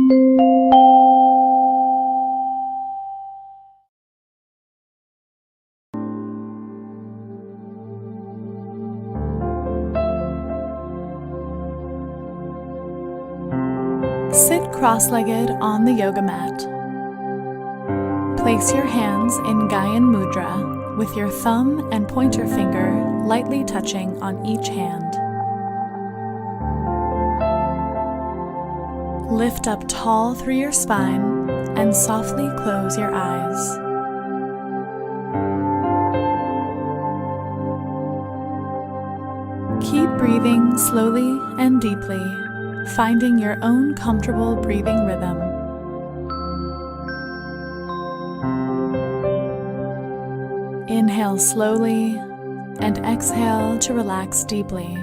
Sit cross-legged on the yoga mat. Place your hands in Gyan Mudra with your thumb and pointer finger lightly touching on each hand. Lift up tall through your spine and softly close your eyes. Keep breathing slowly and deeply, finding your own comfortable breathing rhythm. Inhale slowly and exhale to relax deeply.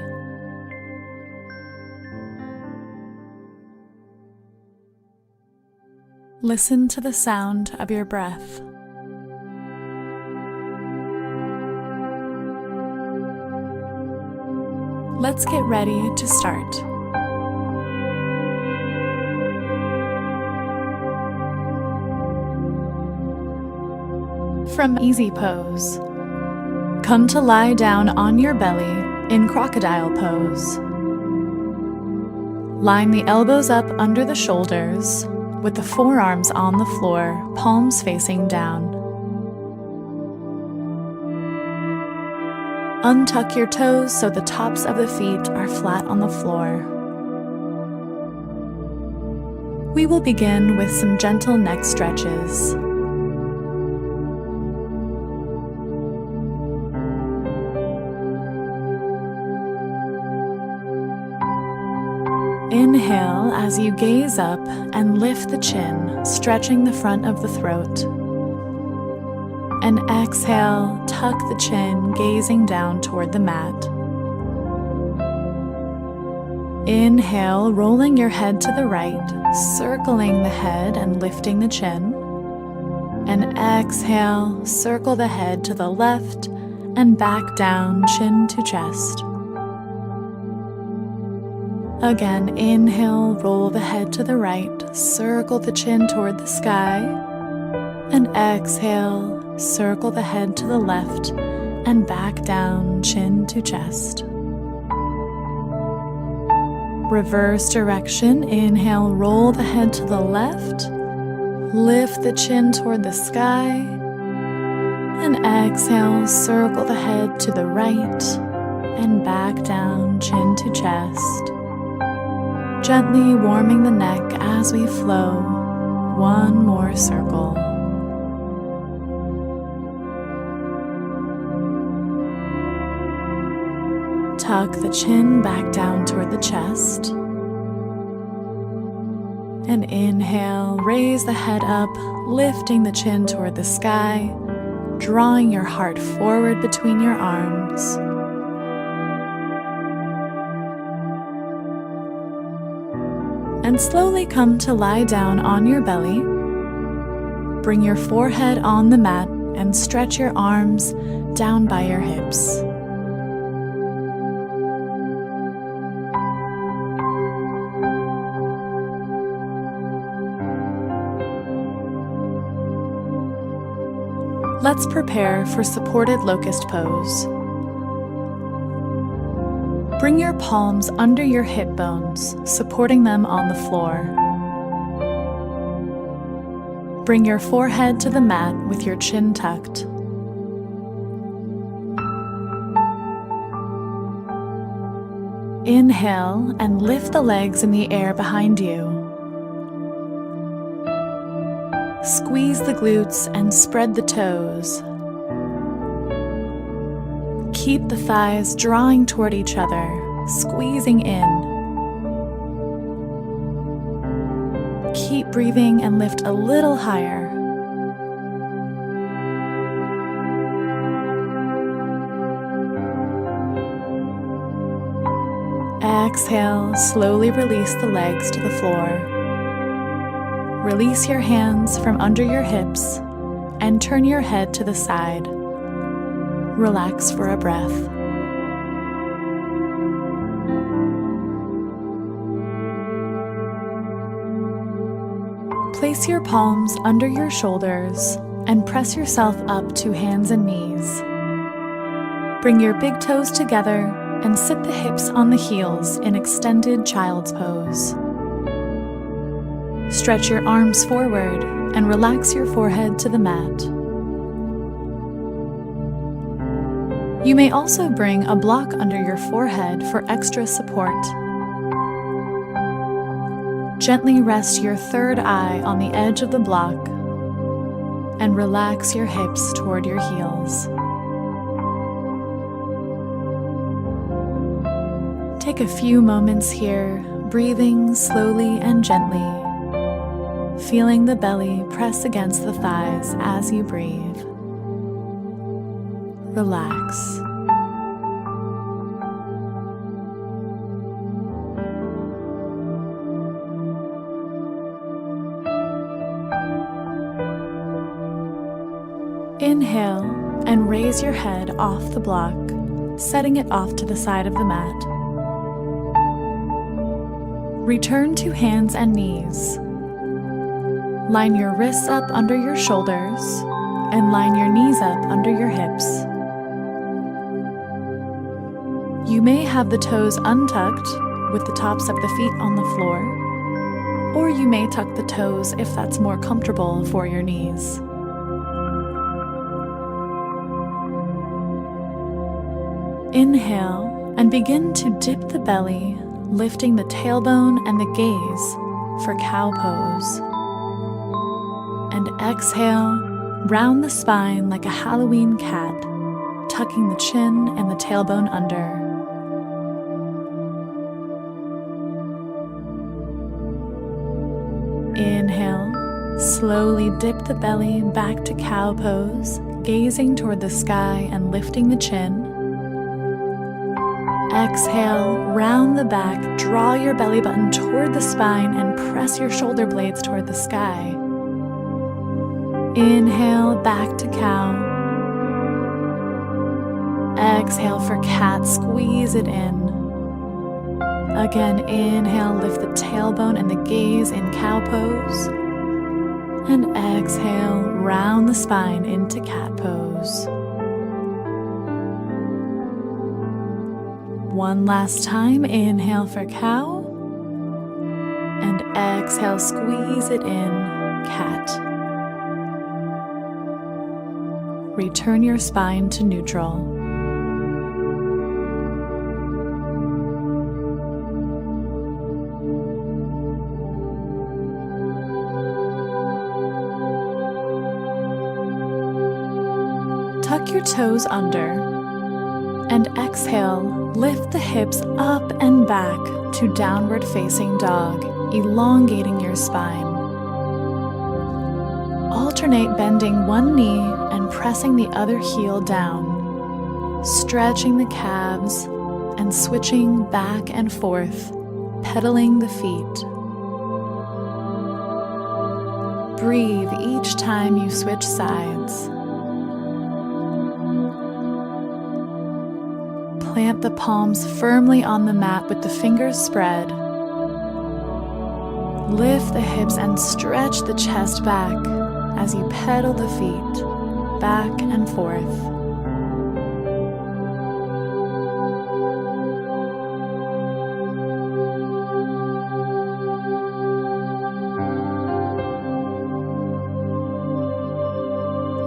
Listen to the sound of your breath. Let's get ready to start. From Easy Pose, come to lie down on your belly in Crocodile Pose. Line the elbows up under the shoulders with the forearms on the floor, palms facing down. Untuck your toes so the tops of the feet are flat on the floor. We will begin with some gentle neck stretches. Inhale as you gaze up and lift the chin, stretching the front of the throat. And exhale, tuck the chin, gazing down toward the mat. Inhale, rolling your head to the right, circling the head and lifting the chin. And exhale, circle the head to the left and back down, chin to chest. Again, inhale, roll the head to the right, circle the chin toward the sky, and exhale, circle the head to the left and back down, chin to chest. Reverse direction, inhale, roll the head to the left, lift the chin toward the sky, and exhale, circle the head to the right and back down, chin to chest. Gently warming the neck as we flow. One more circle. Tuck the chin back down toward the chest. And inhale, raise the head up, lifting the chin toward the sky, drawing your heart forward between your arms. And slowly come to lie down on your belly. Bring your forehead on the mat and stretch your arms down by your hips. Let's prepare for supported locust pose. Bring your palms under your hip bones, supporting them on the floor. Bring your forehead to the mat with your chin tucked. Inhale and lift the legs in the air behind you. Squeeze the glutes and spread the toes. Keep the thighs drawing toward each other, squeezing in. Keep breathing and lift a little higher. Exhale, slowly release the legs to the floor. Release your hands from under your hips and turn your head to the side. Relax for a breath. Place your palms under your shoulders and press yourself up to hands and knees. Bring your big toes together and sit the hips on the heels in extended child's pose. Stretch your arms forward and relax your forehead to the mat. You may also bring a block under your forehead for extra support. Gently rest your third eye on the edge of the block and relax your hips toward your heels. Take a few moments here, breathing slowly and gently, feeling the belly press against the thighs as you breathe. Relax. Inhale and raise your head off the block, setting it off to the side of the mat. Return to hands and knees. Line your wrists up under your shoulders and line your knees up under your hips. You may have the toes untucked with the tops of the feet on the floor, or you may tuck the toes if that's more comfortable for your knees. Inhale and begin to dip the belly, lifting the tailbone and the gaze for cow pose. And exhale, round the spine like a Halloween cat, tucking the chin and the tailbone under. Inhale, slowly dip the belly back to cow pose, gazing toward the sky and lifting the chin. Exhale, round the back, draw your belly button toward the spine and press your shoulder blades toward the sky. Inhale, back to cow. Exhale for cat, squeeze it in. Again, inhale, lift the tailbone and the gaze in cow pose. And exhale, round the spine into cat pose. One last time, inhale for cow, and exhale, squeeze it in, cat. Return your spine to neutral. Tuck your toes under. And exhale, lift the hips up and back to downward facing dog, elongating your spine. Alternate bending one knee and pressing the other heel down, stretching the calves and switching back and forth, pedaling the feet. Breathe each time you switch sides. Plant the palms firmly on the mat with the fingers spread. Lift the hips and stretch the chest back as you pedal the feet back and forth.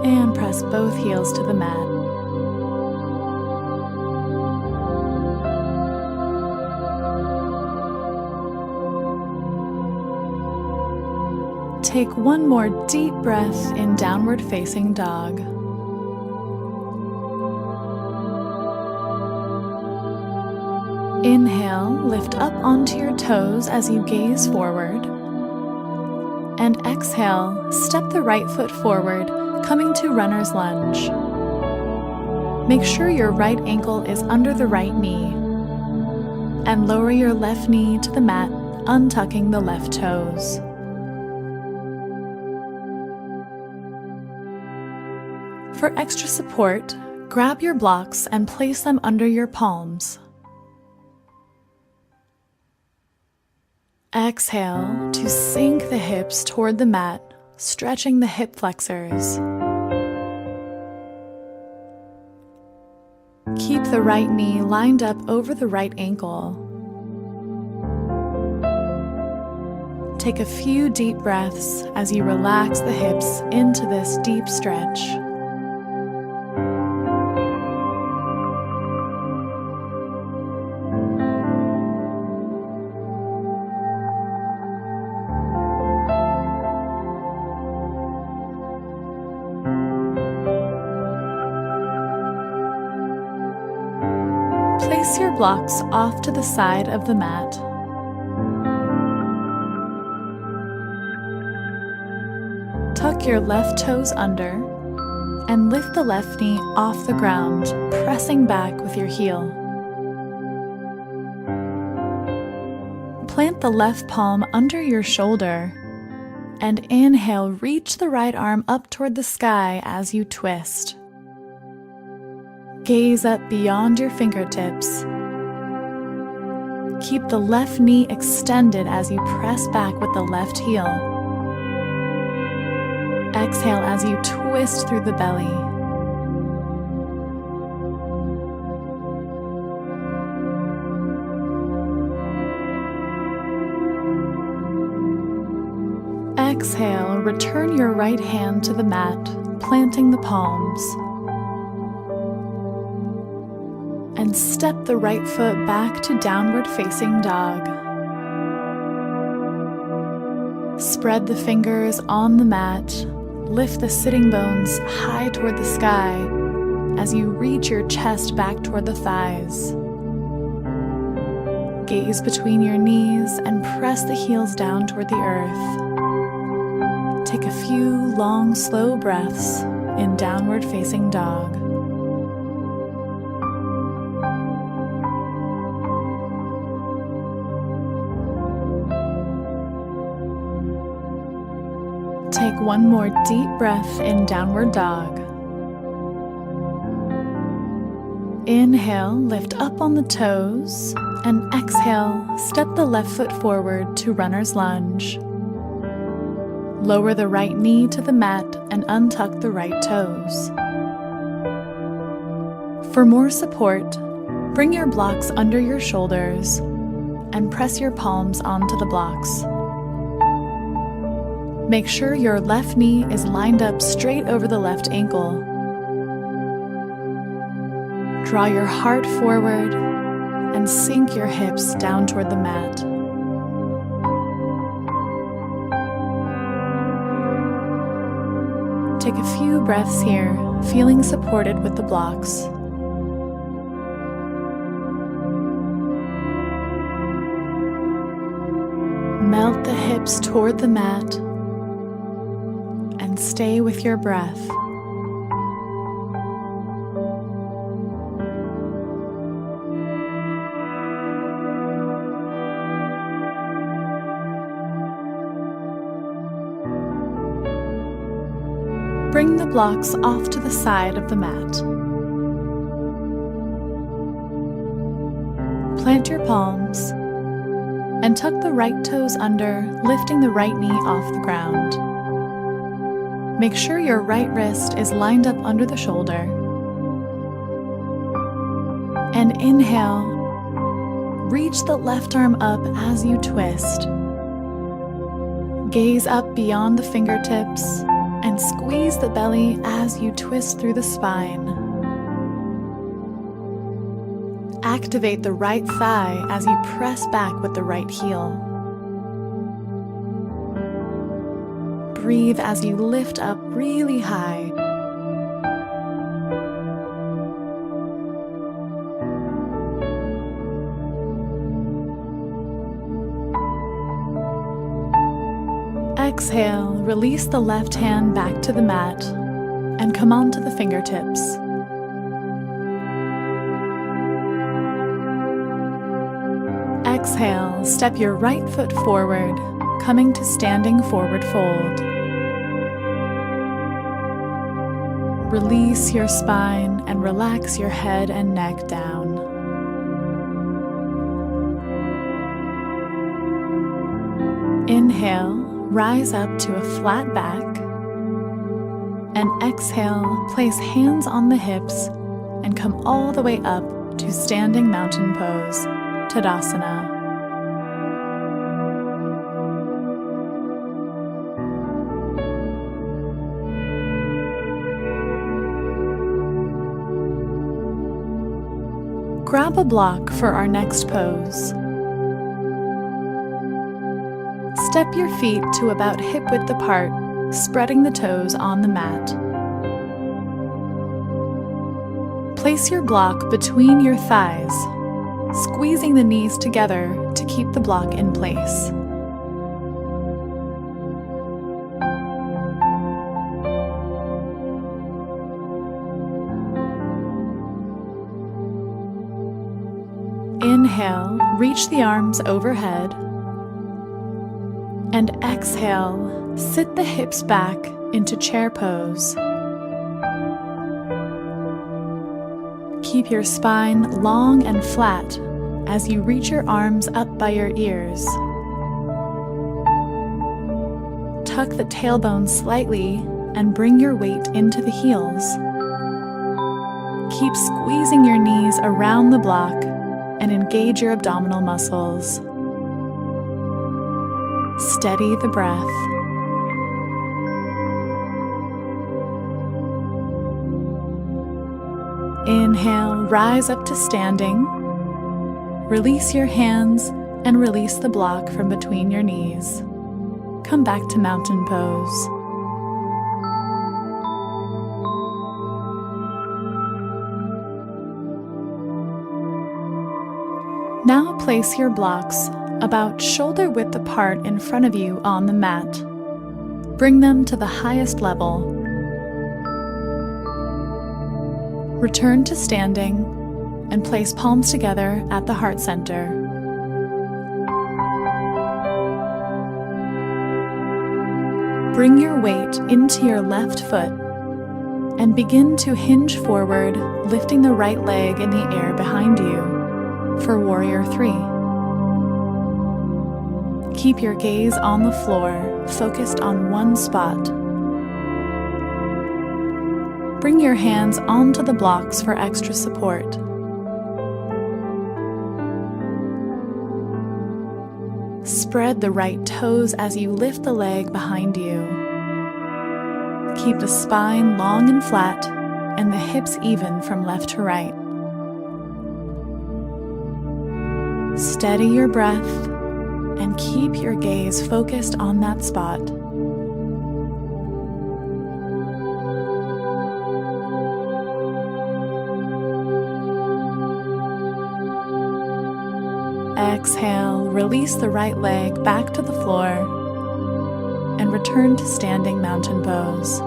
And press both heels to the mat. Take one more deep breath in downward facing dog. Inhale, lift up onto your toes as you gaze forward. And exhale, step the right foot forward, coming to runner's lunge. Make sure your right ankle is under the right knee. And lower your left knee to the mat, untucking the left toes. For extra support, grab your blocks and place them under your palms. Exhale to sink the hips toward the mat, stretching the hip flexors. Keep the right knee lined up over the right ankle. Take a few deep breaths as you relax the hips into this deep stretch. Place your blocks off to the side of the mat. Tuck your left toes under and lift the left knee off the ground, pressing back with your heel. Plant the left palm under your shoulder and inhale, reach the right arm up toward the sky as you twist. Gaze up beyond your fingertips. Keep the left knee extended as you press back with the left heel. Exhale as you twist through the belly. Exhale, return your right hand to the mat, planting the palms. And step the right foot back to downward facing dog. Spread the fingers on the mat, lift the sitting bones high toward the sky as you reach your chest back toward the thighs. Gaze between your knees and press the heels down toward the earth. Take a few long, slow breaths in downward facing dog. Take one more deep breath in downward dog. Inhale, lift up on the toes, and exhale, step the left foot forward to runner's lunge. Lower the right knee to the mat and untuck the right toes. For more support, bring your blocks under your shoulders and press your palms onto the blocks. Make sure your left knee is lined up straight over the left ankle. Draw your heart forward and sink your hips down toward the mat. Take a few breaths here, feeling supported with the blocks. Melt the hips toward the mat and stay with your breath. Bring the blocks off to the side of the mat. Plant your palms and tuck the right toes under, lifting the right knee off the ground. Make sure your right wrist is lined up under the shoulder. And inhale, reach the left arm up as you twist. Gaze up beyond the fingertips and squeeze the belly as you twist through the spine. Activate the right thigh as you press back with the right heel. Breathe as you lift up really high. Exhale, release the left hand back to the mat and come onto the fingertips. Exhale, step your right foot forward, coming to standing forward fold. Release your spine and relax your head and neck down. Inhale, rise up to a flat back. And exhale, place hands on the hips and come all the way up to standing mountain pose, Tadasana. Grab a block for our next pose. Step your feet to about hip-width apart, spreading the toes on the mat. Place your block between your thighs, squeezing the knees together to keep the block in place. Inhale, reach the arms overhead. And exhale, sit the hips back into chair pose. Keep your spine long and flat as you reach your arms up by your ears. Tuck the tailbone slightly and bring your weight into the heels. Keep squeezing your knees around the block and engage your abdominal muscles. Steady the breath. Inhale, rise up to standing. Release your hands and release the block from between your knees. Come back to mountain pose. Now place your blocks about shoulder width apart in front of you on the mat. Bring them to the highest level. Return to standing and place palms together at the heart center. Bring your weight into your left foot and begin to hinge forward, lifting the right leg in the air behind you for Warrior 3. Keep your gaze on the floor, focused on one spot. Bring your hands onto the blocks for extra support. Spread the right toes as you lift the leg behind you. Keep the spine long and flat and the hips even from left to right. Steady your breath and keep your gaze focused on that spot. Exhale, release the right leg back to the floor and return to standing mountain pose.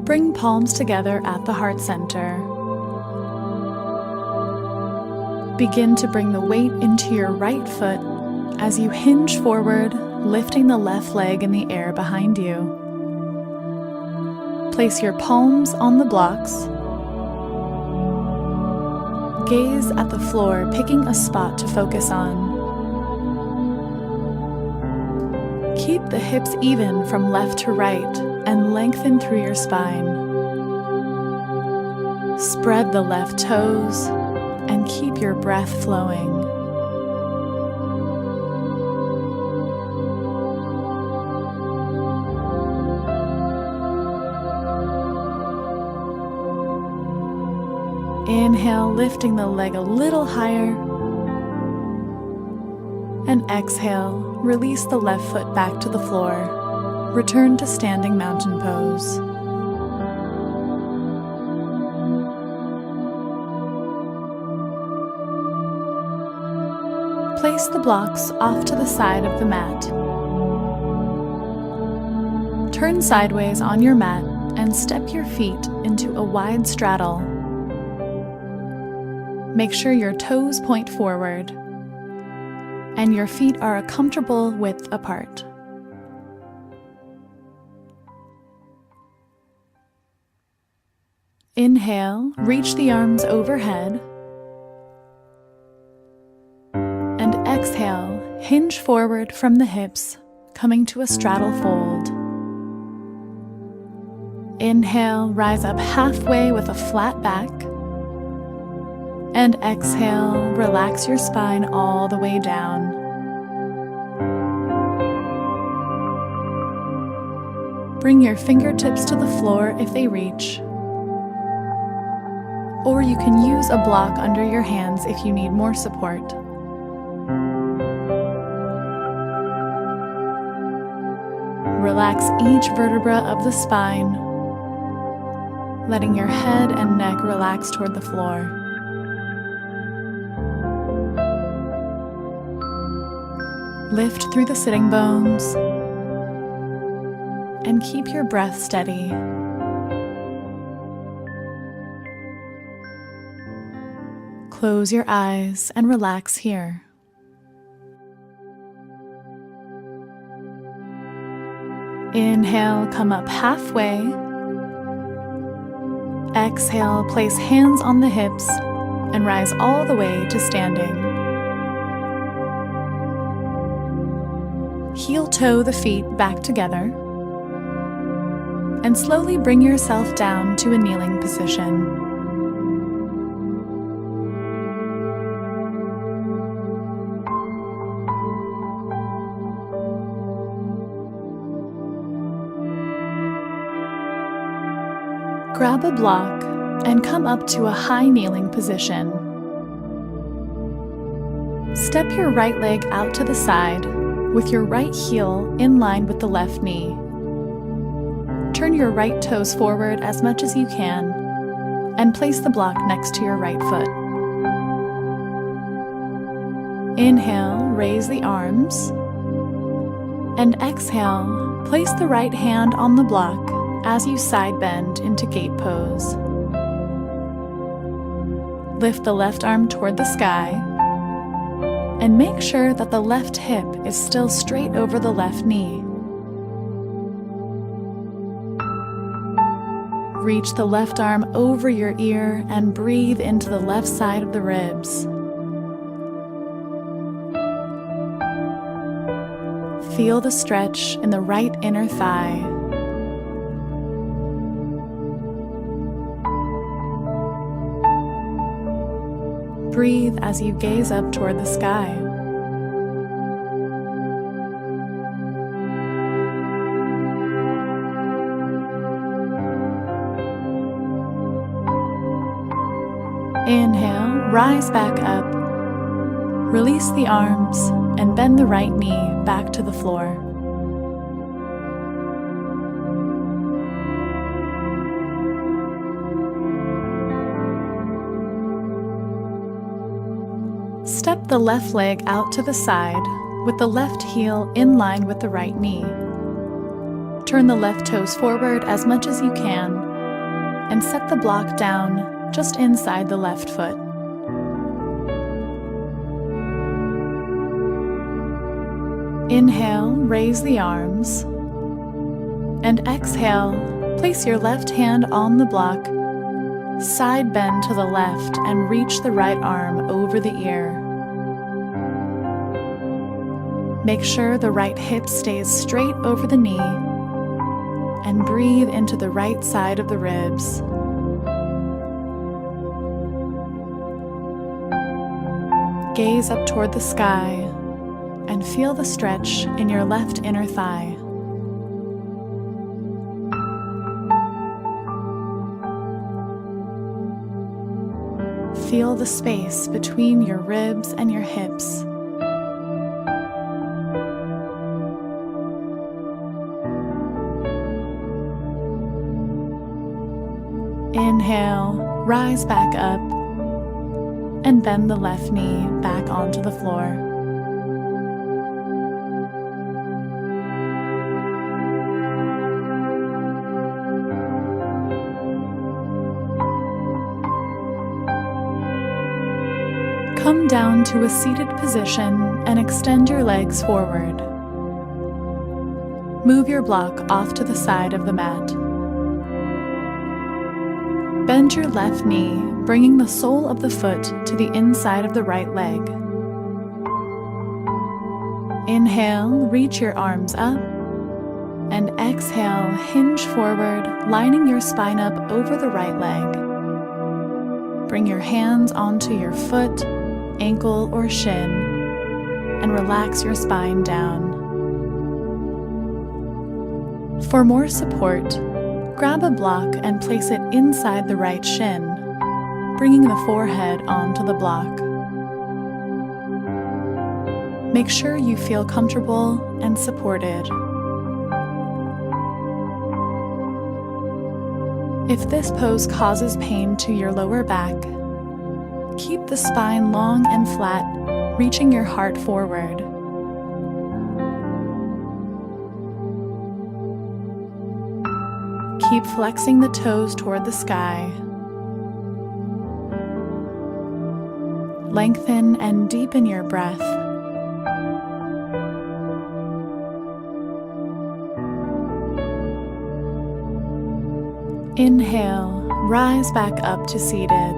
Bring palms together at the heart center. Begin to bring the weight into your right foot as you hinge forward, lifting the left leg in the air behind you. Place your palms on the blocks. Gaze at the floor, picking a spot to focus on. Keep the hips even from left to right and lengthen through your spine. Spread the left toes and keep your breath flowing. Inhale, lifting the leg a little higher. And exhale, release the left foot back to the floor. Return to standing mountain pose. Place the blocks off to the side of the mat. Turn sideways on your mat and step your feet into a wide straddle. Make sure your toes point forward and your feet are a comfortable width apart. Inhale, reach the arms overhead. And exhale, hinge forward from the hips, coming to a straddle fold. Inhale, rise up halfway with a flat back. And exhale, relax your spine all the way down. Bring your fingertips to the floor if they reach. Or you can use a block under your hands if you need more support. Relax each vertebra of the spine, letting your head and neck relax toward the floor. Lift through the sitting bones and keep your breath steady. Close your eyes and relax here. Inhale, come up halfway. Exhale, place hands on the hips and rise all the way to standing. Heel-toe the feet back together and slowly bring yourself down to a kneeling position. Grab a block and come up to a high kneeling position. Step your right leg out to the side with your right heel in line with the left knee. Turn your right toes forward as much as you can and place the block next to your right foot. Inhale, raise the arms, and exhale, place the right hand on the block as you side bend into gate pose. Lift the left arm toward the sky and make sure that the left hip is still straight over the left knee. Reach the left arm over your ear and breathe into the left side of the ribs. Feel the stretch in the right inner thigh. Breathe as you gaze up toward the sky. Inhale, rise back up. Release the arms and bend the right knee back to the floor. Step the left leg out to the side with the left heel in line with the right knee. Turn the left toes forward as much as you can and set the block down just inside the left foot. Inhale, raise the arms, and exhale, place your left hand on the block, side bend to the left and reach the right arm over the ear. Make sure the right hip stays straight over the knee and breathe into the right side of the ribs. Gaze up toward the sky and feel the stretch in your left inner thigh. Feel the space between your ribs and your hips. Inhale, rise back up, and bend the left knee back onto the floor. Come down to a seated position and extend your legs forward. Move your block off to the side of the mat. Bend your left knee, bringing the sole of the foot to the inside of the right leg. Inhale, reach your arms up, and exhale, hinge forward, lining your spine up over the right leg. Bring your hands onto your foot, ankle, or shin, and relax your spine down. For more support, grab a block and place it inside the right shin, bringing the forehead onto the block. Make sure you feel comfortable and supported. If this pose causes pain to your lower back, keep the spine long and flat, reaching your heart forward. Keep flexing the toes toward the sky. Lengthen and deepen your breath. Inhale, rise back up to seated.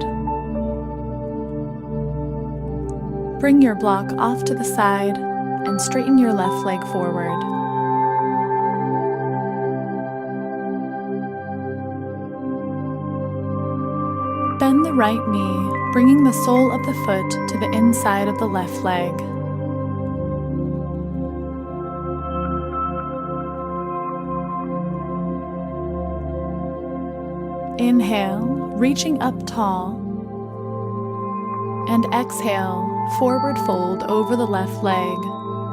Bring your block off to the side and straighten your left leg forward. Bend the right knee, bringing the sole of the foot to the inside of the left leg. Inhale, reaching up tall, and exhale, forward fold over the left leg,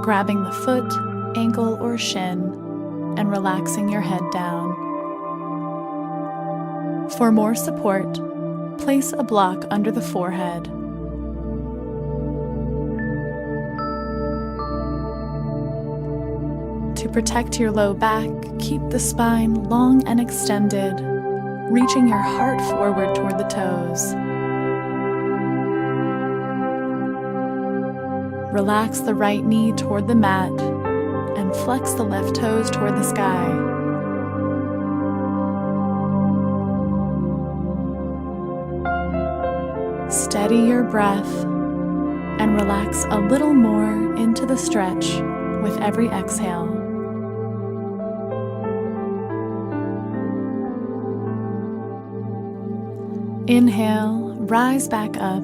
grabbing the foot, ankle, or shin, and relaxing your head down. For more support, place a block under the forehead. To protect your low back, keep the spine long and extended, reaching your heart forward toward the toes. Relax the right knee toward the mat and flex the left toes toward the sky. Steady your breath and relax a little more into the stretch with every exhale. Inhale, rise back up.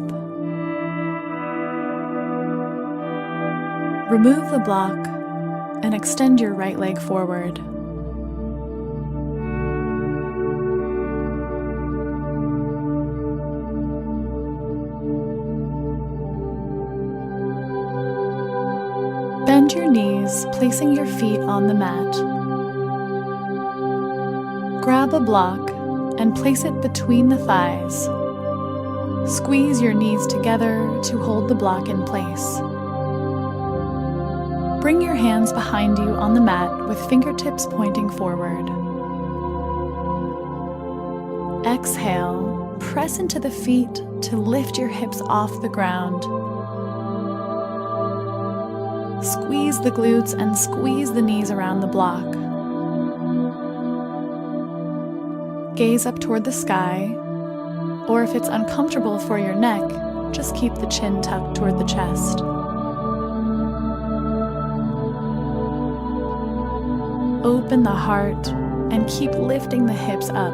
Remove the block and extend your right leg forward. Bend your knees, placing your feet on the mat. Grab a block and place it between the thighs. Squeeze your knees together to hold the block in place. Bring your hands behind you on the mat with fingertips pointing forward. Exhale, press into the feet to lift your hips off the ground. Squeeze the glutes and squeeze the knees around the block. Gaze up toward the sky, or if it's uncomfortable for your neck, just keep the chin tucked toward the chest. Open the heart and keep lifting the hips up.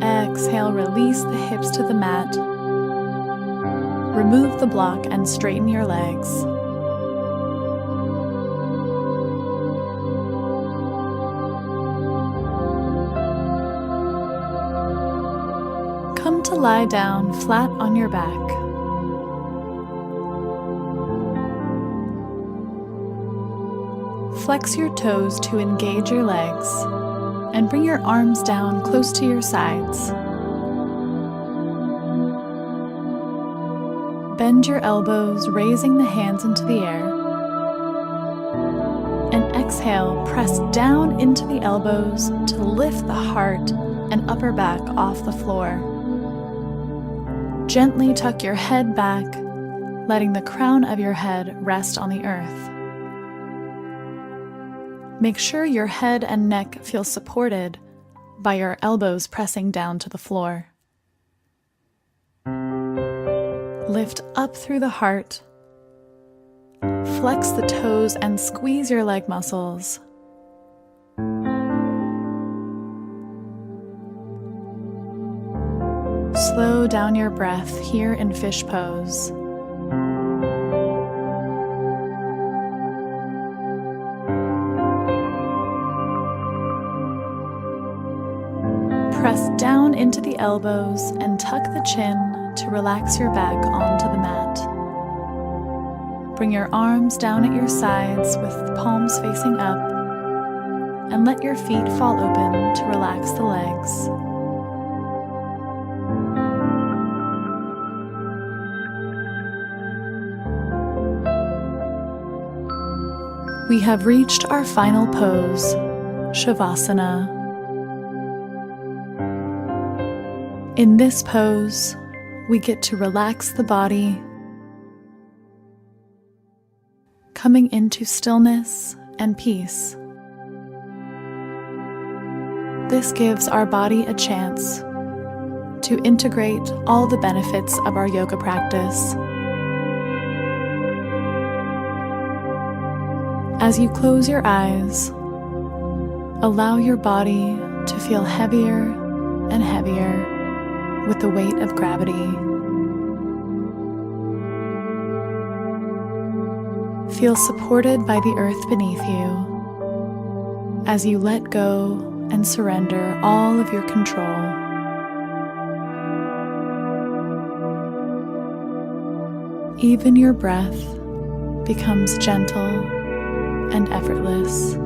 Exhale, release the hips to the mat. Remove the block and straighten your legs. Come to lie down flat on your back. Flex your toes to engage your legs, and bring your arms down close to your sides. Bend your elbows, raising the hands into the air. And exhale, press down into the elbows to lift the heart and upper back off the floor. Gently tuck your head back, letting the crown of your head rest on the earth. Make sure your head and neck feel supported, by your elbows pressing down to the floor. Lift up through the heart. Flex the toes and squeeze your leg muscles. Slow down your breath here in fish pose. Press down into the elbows and tuck the chin to relax your back onto the mat. Bring your arms down at your sides with the palms facing up, and let your feet fall open to relax the legs. We have reached our final pose, Shavasana. In this pose, we get to relax the body, coming into stillness and peace. This gives our body a chance to integrate all the benefits of our yoga practice. As you close your eyes, allow your body to feel heavier and heavier with the weight of gravity. Feel supported by the earth beneath you as you let go and surrender all of your control. Even your breath becomes gentle and effortless.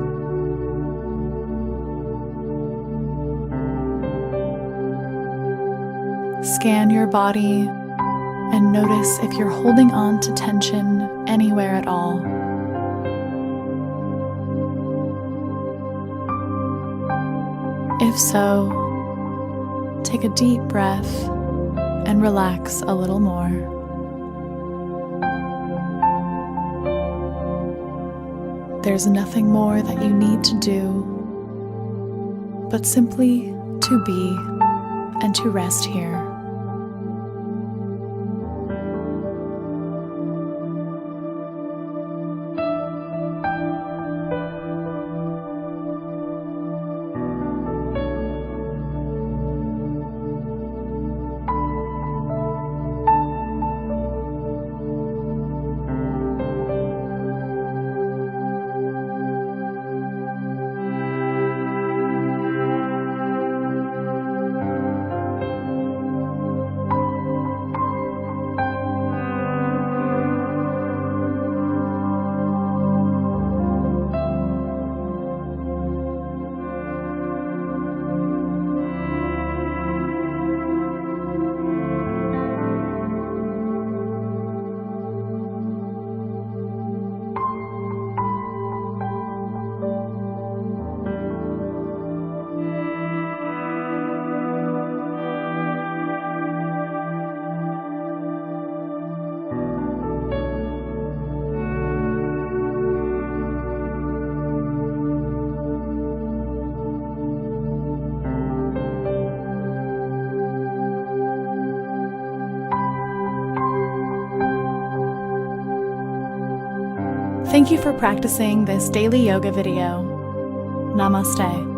Scan your body and notice if you're holding on to tension anywhere at all. If so, take a deep breath and relax a little more. There's nothing more that you need to do, but simply to be and to rest here. Thank you for practicing this daily yoga video. Namaste.